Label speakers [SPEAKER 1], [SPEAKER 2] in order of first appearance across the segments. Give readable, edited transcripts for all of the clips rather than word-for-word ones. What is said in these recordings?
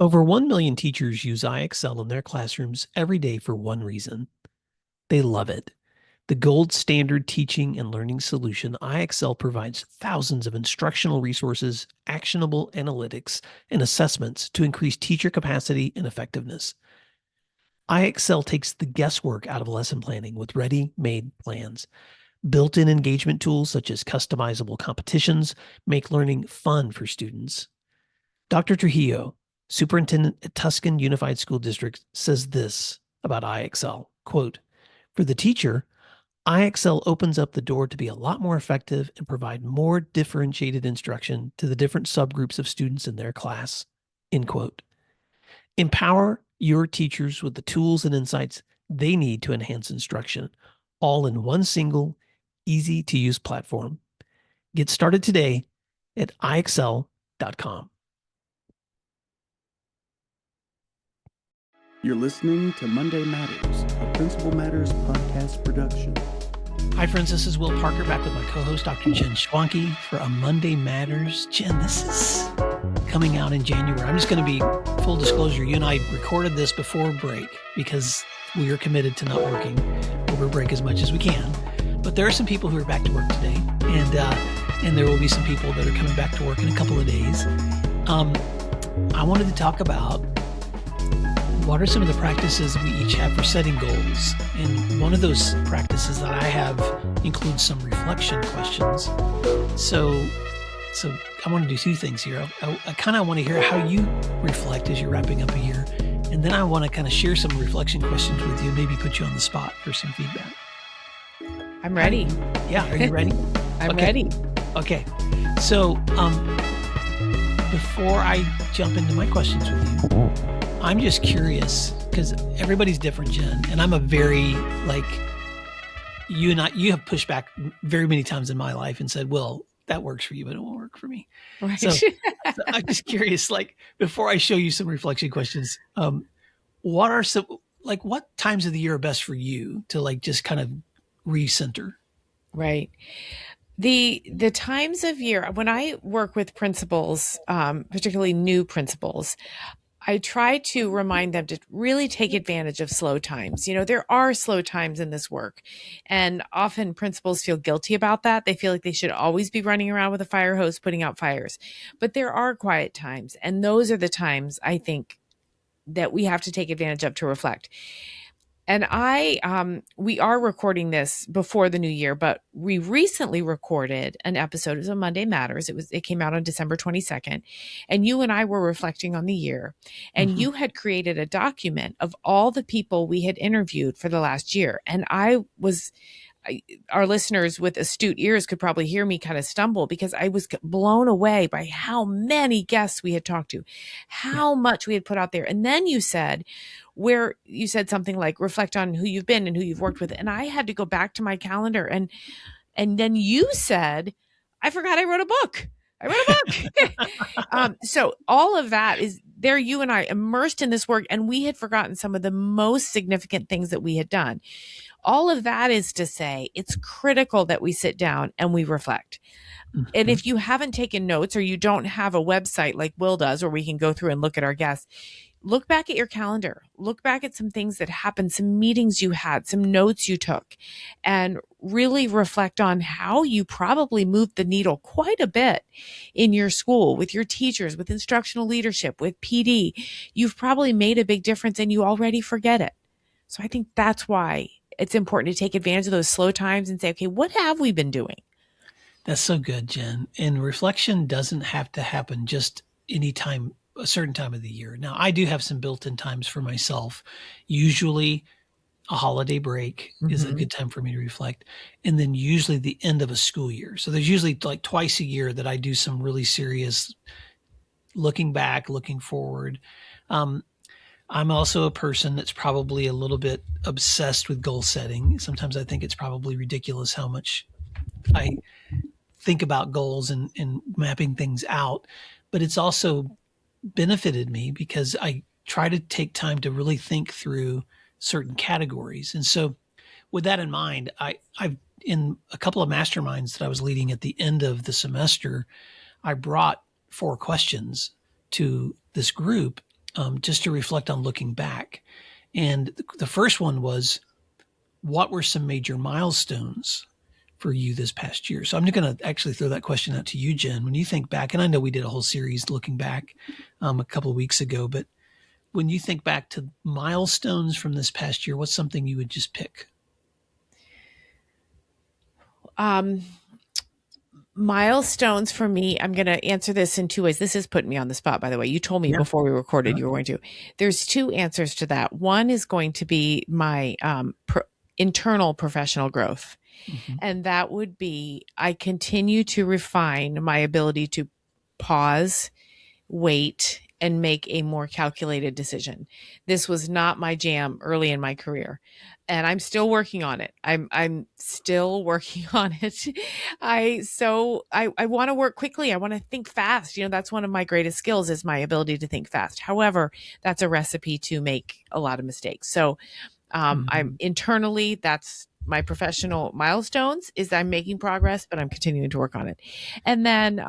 [SPEAKER 1] Over 1 million teachers use IXL in their classrooms every day for one reason. They love it. The gold standard teaching and learning solution, IXL provides thousands of instructional resources, actionable analytics, and assessments to increase teacher capacity and effectiveness. IXL takes the guesswork out of lesson planning with ready-made plans. Built-in engagement tools such as customizable competitions make learning fun for students. Dr. Trujillo, superintendent at Tuscan Unified School District, says this about IXL, quote, "For the teacher, IXL opens up the door to be a lot more effective and provide more differentiated instruction to the different subgroups of students in their class," end quote. Empower your teachers with the tools and insights they need to enhance instruction, all in one single, easy-to-use platform. Get started today at ixl.com.
[SPEAKER 2] You're listening to Monday Matters, a Principal Matters podcast production.
[SPEAKER 1] Hi, friends. This is Will Parker back with my co-host, Dr. Jen Schwanke, for a Monday Matters. Jen, this is coming out in January. I'm just going to be full disclosure. You and I recorded this before break because we are committed to not working over break as much as we can. But there are some people who are back to work today, and there will be some people that are coming back to work in a couple of days. I wanted to talk about what are some of the practices we each have for setting goals. And one of those practices that I have includes some reflection questions. So I want to do two things here. I kind of want to hear how you reflect as you're wrapping up a year. And then I want to kind of share some reflection questions with you, maybe put you on the spot for some feedback.
[SPEAKER 3] I'm ready.
[SPEAKER 1] Are you ready?
[SPEAKER 3] I'm ready.
[SPEAKER 1] Okay. So before I jump into my questions with you, I'm just curious because everybody's different, Jen, and I'm a very you have pushed back very many times in my life and said, "Well, that works for you, but it won't work for me."
[SPEAKER 3] Right.
[SPEAKER 1] So I'm just curious, before I show you some reflection questions, what are what times of the year are best for you to just kind of recenter?
[SPEAKER 3] Right. The times of year when I work with principals, particularly new principals, I try to remind them to really take advantage of slow times. You know, there are slow times in this work, and often principals feel guilty about that. They feel like they should always be running around with a fire hose, putting out fires. But there are quiet times, and those are the times I think that we have to take advantage of to reflect. And we are recording this before the new year, but we recently recorded an episode. It was on Monday Matters. It came out on December 22nd. And you and I were reflecting on the year. And you had created a document of all the people we had interviewed for the last year. And our listeners with astute ears could probably hear me kind of stumble because I was blown away by how many guests we had talked to, how much we had put out there. And then you said something like reflect on who you've been and who you've worked with. And I had to go back to my calendar and then you said, I forgot I wrote a book. So all of that is there, you and I immersed in this work, and we had forgotten some of the most significant things that we had done. All of that is to say, it's critical that we sit down and we reflect. And if you haven't taken notes or you don't have a website like Will does, where we can go through and look at our guests, look back at your calendar, look back at some things that happened, some meetings you had, some notes you took, and really reflect on how you probably moved the needle quite a bit in your school, with your teachers, with instructional leadership, with PD. You've probably made a big difference and you already forget it. So I think that's why it's important to take advantage of those slow times and say, okay, what have we been doing?
[SPEAKER 1] That's so good, Jen. And reflection doesn't have to happen just any time, a certain time of the year. Now, I do have some built-in times for myself. Usually a holiday break is a good time for me to reflect. And then usually the end of a school year. So there's usually twice a year that I do some really serious looking back, looking forward. I'm also a person that's probably a little bit obsessed with goal setting. Sometimes I think it's probably ridiculous how much I think about goals and mapping things out, but it's also benefited me because I try to take time to really think through certain categories. And so with that in mind, I've in a couple of masterminds that I was leading at the end of the semester, I brought 4 questions to this group. just to reflect on looking back. And the first one was, what were some major milestones for you this past year? So I'm going to actually throw that question out to you, Jen. When you think back, and I know we did a whole series looking back a couple of weeks ago, but when you think back to milestones from this past year, what's something you would just pick?
[SPEAKER 3] Milestones for me, I'm going to answer this in two ways. This is putting me on the spot, by the way. You told me
[SPEAKER 1] Yeah.
[SPEAKER 3] before we recorded you were going to. There's two answers to that. One is going to be my internal professional growth.
[SPEAKER 1] Mm-hmm.
[SPEAKER 3] And that would be I continue to refine my ability to pause, wait, and make a more calculated decision. This was not my jam early in my career, and I'm still working on it. I'm still working on it. I want to work quickly. I want to think fast. That's one of my greatest skills is my ability to think fast. However, that's a recipe to make a lot of mistakes. So I'm internally, that's my professional milestones is I'm making progress, but I'm continuing to work on it. And then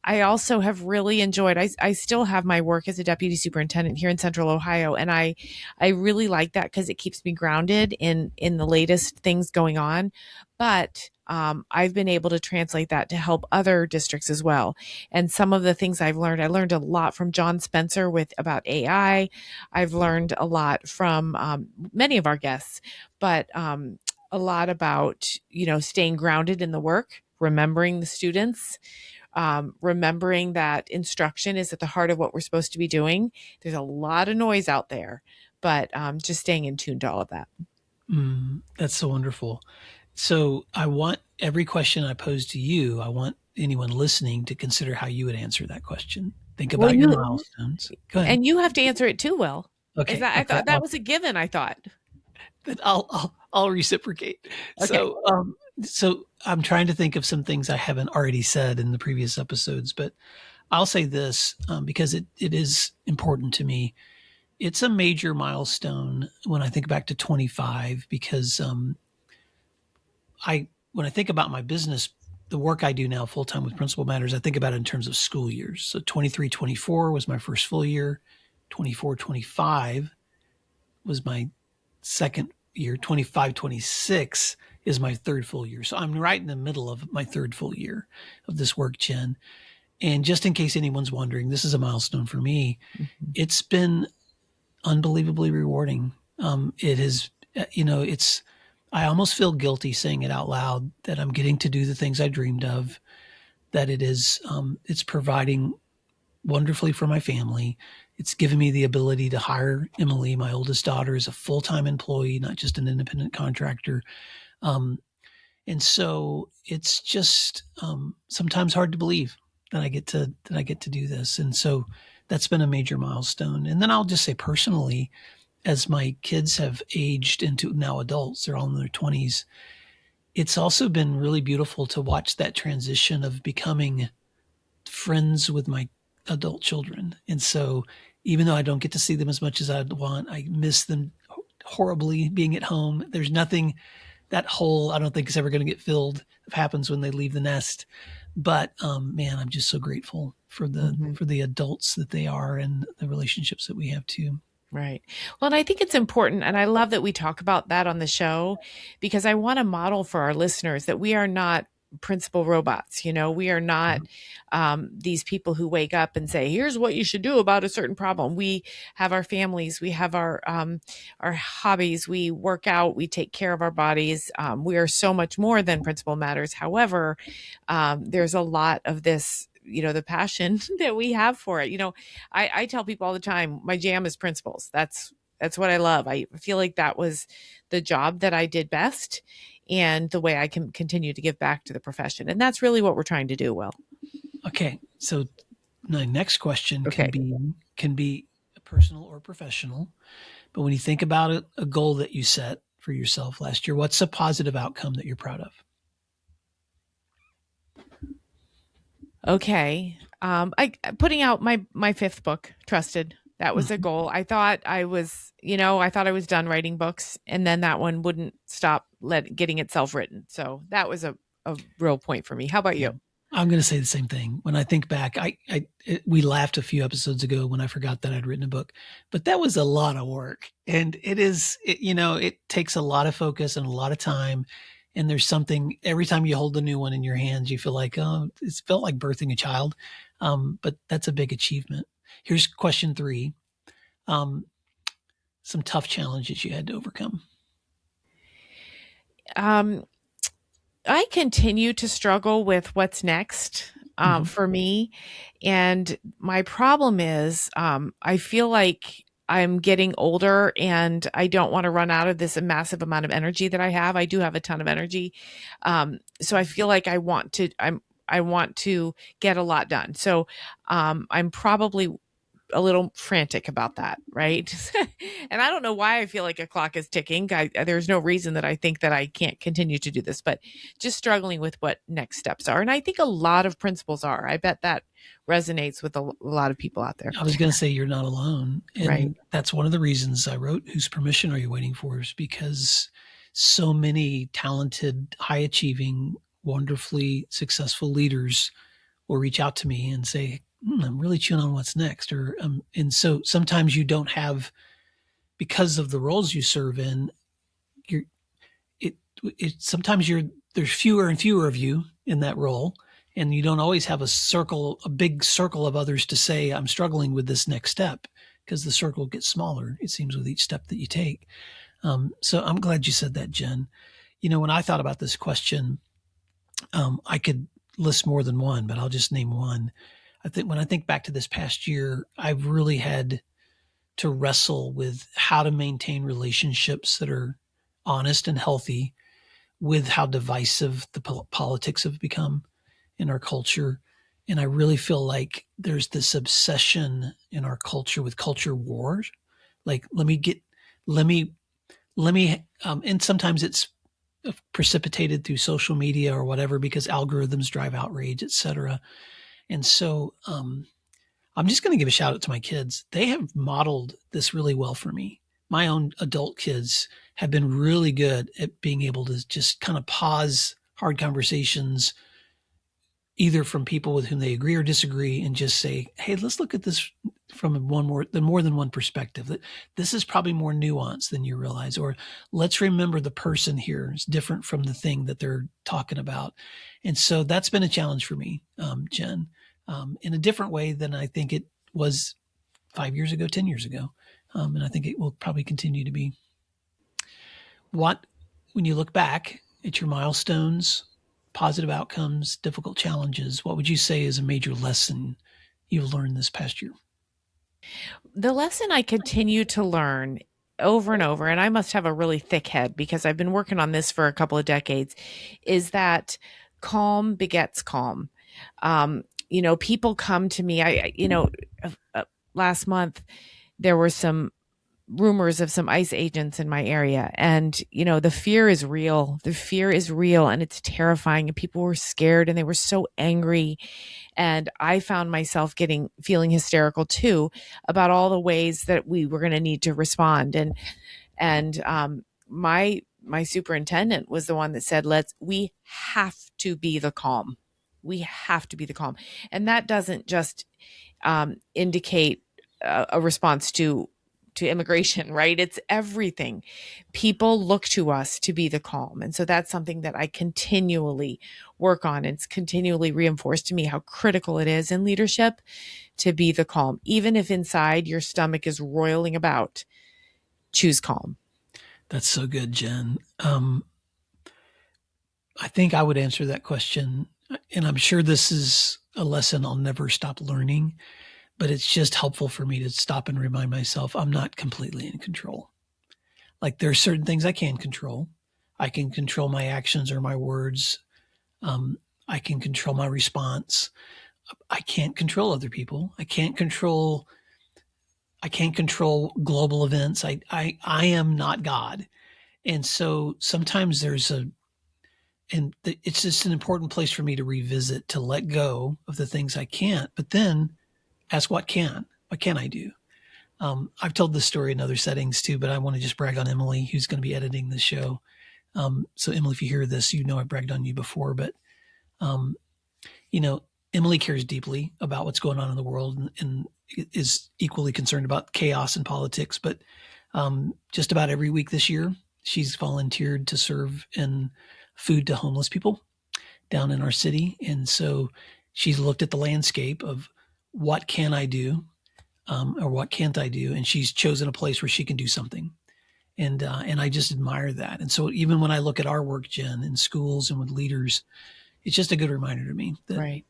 [SPEAKER 3] I also have really enjoyed, I still have my work as a deputy superintendent here in Central Ohio. And I really like that because it keeps me grounded in the latest things going on. But I've been able to translate that to help other districts as well. And some of the things I learned a lot from John Spencer about AI. I've learned a lot from many of our guests, but a lot about, staying grounded in the work, remembering the students, remembering that instruction is at the heart of what we're supposed to be doing. There's a lot of noise out there, but just staying in tune to all of that.
[SPEAKER 1] That's so wonderful. So I want every question I pose to you, I want anyone listening to consider how you would answer that question. Think
[SPEAKER 3] Well,
[SPEAKER 1] about your milestones. Go ahead.
[SPEAKER 3] and you have to answer it too, Will.
[SPEAKER 1] Okay.
[SPEAKER 3] I
[SPEAKER 1] Okay.
[SPEAKER 3] thought that was a given. I thought.
[SPEAKER 1] I'll reciprocate.
[SPEAKER 3] Okay.
[SPEAKER 1] So I'm trying to think of some things I haven't already said in the previous episodes, but I'll say this because it is important to me. It's a major milestone when I think back to 25 because when I think about my business, the work I do now full time with Principal Matters, I think about it in terms of school years. So 23, 24 was my first full year. 24, 25 was my second year. 25, 26 is my third full year. So I'm right in the middle of my third full year of this work, Jen. And just in case anyone's wondering, this is a milestone for me. Mm-hmm. It's been unbelievably rewarding. It is, I almost feel guilty saying it out loud that I'm getting to do the things I dreamed of, that it's providing wonderfully for my family. It's given me the ability to hire Emily, my oldest daughter, as a full-time employee, not just an independent contractor. And so it's just sometimes hard to believe that I get to do this. And so that's been a major milestone. And then I'll just say personally, as my kids have aged into now adults, they're all in their 20s, it's also been really beautiful to watch that transition of becoming friends with my adult children. And so even though I don't get to see them as much as I'd want, I miss them horribly being at home. There's nothing, that hole I don't think is ever going to get filled. It happens when they leave the nest. But man, I'm just so grateful for the adults that they are and the relationships that we have too.
[SPEAKER 3] Right. Well, and I think it's important, and I love that we talk about that on the show because I want to model for our listeners that we are not principal robots. We are not these people who wake up and say, here's what you should do about a certain problem. We have our families, we have our hobbies, we work out, we take care of our bodies. We are so much more than Principal Matters. However, there's a lot of this, the passion that we have for it. I tell people all the time, my jam is principals. That's what I love. I feel like that was the job that I did best and the way I can continue to give back to the profession. And that's really what we're trying to do, Will.
[SPEAKER 1] Okay. So my next question can be personal or professional. But when you think about a goal that you set for yourself last year, what's a positive outcome that you're proud of?
[SPEAKER 3] Okay. Putting out my fifth book, Trusted. That was a goal. I thought I was done writing books, and then that one wouldn't stop getting itself written. So that was a real point for me. How about you?
[SPEAKER 1] I'm going to say the same thing. When I think back, we laughed a few episodes ago when I forgot that I'd written a book, but that was a lot of work, and it takes a lot of focus and a lot of time. And there's something every time you hold a new one in your hands, you feel like, oh, it's felt like birthing a child. But that's a big achievement. Here's question 3. Um, some tough challenges you had to overcome.
[SPEAKER 3] Um, I continue to struggle with what's next
[SPEAKER 1] Mhm.
[SPEAKER 3] for me. And my problem is, I feel like I'm getting older and I don't want to run out of this massive amount of energy that I have. I do have a ton of energy. So I feel like I want to get a lot done. So I'm probably a little frantic about that, right? And I don't know why I feel like a clock is ticking. There's no reason that I think that I can't continue to do this, but just struggling with what next steps are. And I think a lot of principals are. I bet that resonates with a lot of people out there.
[SPEAKER 1] I was going to say you're not alone.
[SPEAKER 3] Right.
[SPEAKER 1] And that's one of the reasons I wrote Whose Permission Are You Waiting For? Is because so many talented, high achieving, wonderfully successful leaders will reach out to me and say, I'm really chewing on what's next. And so sometimes you don't have, because of the roles you serve in, you're, it, sometimes there's fewer and fewer of you in that role. And you don't always have a big circle of others to say, I'm struggling with this next step, because the circle gets smaller, it seems, with each step that you take. So I'm glad you said that, Jen. When I thought about this question, I could list more than one, but I'll just name one. I think when I think back to this past year, I've really had to wrestle with how to maintain relationships that are honest and healthy, with how divisive the politics have become in our culture. And I really feel like there's this obsession in our culture with culture wars. Like, let me, and sometimes it's precipitated through social media or whatever, because algorithms drive outrage, et cetera. And so, I'm just going to give a shout out to my kids. They have modeled this really well for me. My own adult kids have been really good at being able to just kind of pause hard conversations, either from people with whom they agree or disagree, and just say, hey, let's look at this from more than one perspective. This is probably more nuanced than you realize, or let's remember the person here is different from the thing that they're talking about. And so that's been a challenge for me, Jen, in a different way than I think it was 5 years ago, 10 years ago. And I think it will probably continue to be. When you look back at your milestones, positive outcomes, difficult challenges, what would you say is a major lesson you've learned this past year?
[SPEAKER 3] The lesson I continue to learn over and over, and I must have a really thick head because I've been working on this for a couple of decades, is that calm begets calm. People come to me. Last month there were some rumors of some ICE agents in my area, and the fear is real. The fear is real, and it's terrifying. And people were scared, and they were so angry. And I found myself feeling hysterical too about all the ways that we were going to need to respond. And my superintendent was the one that said, we have to be the calm. We have to be the calm. And that doesn't just indicate a response to immigration, right? It's everything. People look to us to be the calm. And so that's something that I continually work on. It's continually reinforced to me how critical it is in leadership to be the calm. Even if inside your stomach is roiling about, choose calm.
[SPEAKER 1] That's so good, Jen. I think I would answer that question, and I'm sure this is a lesson I'll never stop learning, but it's just helpful for me to stop and remind myself I'm not completely in control. Like, there are certain things I can control. I can control my actions or my words. I can control my response. I can't control other people. I can't control global events. I am not God. And so sometimes it's just an important place for me to revisit, to let go of the things I can't, but then ask what can I do? I've told this story in other settings too, but I want to just brag on Emily, who's going to be editing the show. So Emily, if you hear this, I bragged on you before, but Emily cares deeply about what's going on in the world and is equally concerned about chaos and politics. But just about every week this year, she's volunteered to serve in food to homeless people down in our city. And so she's looked at the landscape of what can I do or what can't I do? And she's chosen a place where she can do something. And I just admire that. And so even when I look at our work, Jen, in schools and with leaders, it's just a good reminder to me that
[SPEAKER 3] Right.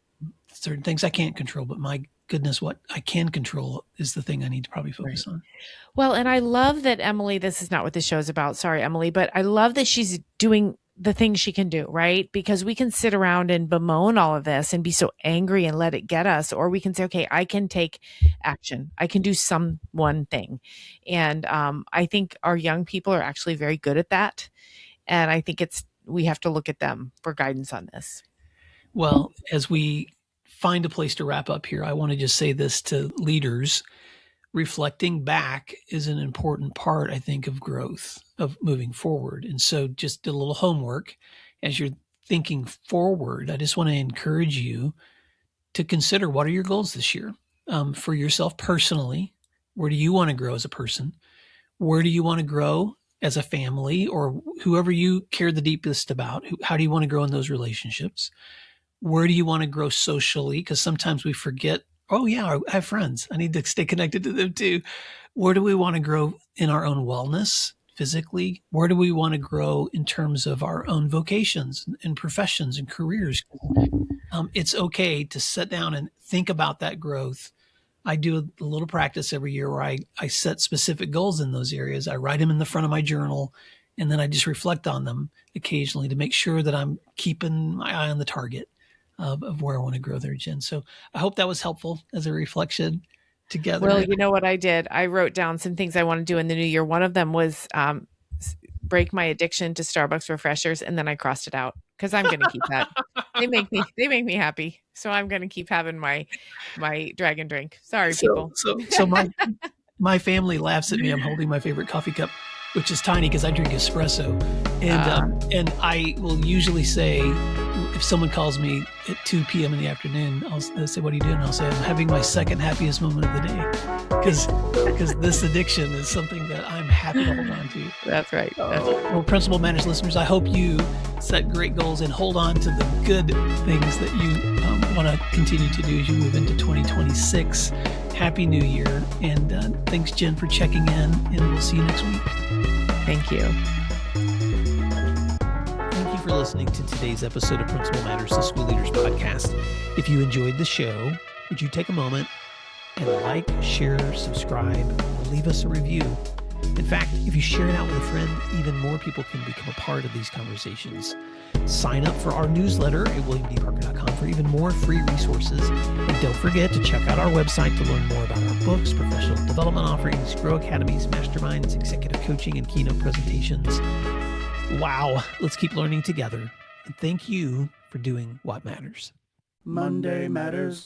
[SPEAKER 1] certain things I can't control, but my goodness, what I can control is the thing I need to probably focus on.
[SPEAKER 3] Well, and I love that Emily, this is not what this show is about. Sorry, Emily, but I love that she's doing the things she can do, right? Because we can sit around and bemoan all of this and be so angry and let it get us, or we can say, okay, I can take action. I can do one thing. And I think our young people are actually very good at that. And I think we have to look at them for guidance on this.
[SPEAKER 1] Well, as we find a place to wrap up here, I want to just say this to leaders. Reflecting back is an important part, I think, of growth, of moving forward. And so just a little homework as you're thinking forward. I just want to encourage you to consider, what are your goals this year for yourself personally? Where do you want to grow as a person? Where do you want to grow as a family, or whoever you care the deepest about? How do you want to grow in those relationships? Where do you want to grow socially? Because sometimes we forget, oh yeah, I have friends. I need to stay connected to them too. Where do we want to grow in our own wellness physically? Where do we want to grow in terms of our own vocations and professions and careers? It's okay to sit down and think about that growth. I do a little practice every year where I set specific goals in those areas. I write them in the front of my journal, and then I just reflect on them occasionally to make sure that I'm keeping my eye on the target of where I want to grow there, Jen. So I hope that was helpful as a reflection together.
[SPEAKER 3] Well, you know what I did? I wrote down some things I want to do in the new year. One of them was break my addiction to Starbucks refreshers, and then I crossed it out because I'm going to keep that. They make me happy, so I'm going to keep having my dragon drink. Sorry, people.
[SPEAKER 1] So my family laughs at me. I'm holding my favorite coffee cup, which is tiny because I drink espresso, and I will usually say, if someone calls me at 2 p.m. in the afternoon, they'll say, "What are you doing?" I'll say, "I'm having my second happiest moment of the day," because this addiction is something that I'm happy to hold on to.
[SPEAKER 3] That's right.
[SPEAKER 1] Well, Principal Matters listeners, I hope you set great goals and hold on to the good things that you want to continue to do as you move into 2026. Happy New Year, and thanks, Jen, for checking in, and we'll see you next week.
[SPEAKER 3] Thank you.
[SPEAKER 1] Thank you for listening to today's episode of Principal Matters, the School Leaders Podcast. If you enjoyed the show, would you take a moment and like, share, subscribe, or leave us a review? In fact, if you share it out with a friend, even more people can become a part of these conversations. Sign up for our newsletter at williamdparker.com for even more free resources. And don't forget to check out our website to learn more about our books, professional development offerings, Grow Academies, masterminds, executive coaching, and keynote presentations. Wow, let's keep learning together. And thank you for doing what matters.
[SPEAKER 2] Monday Matters.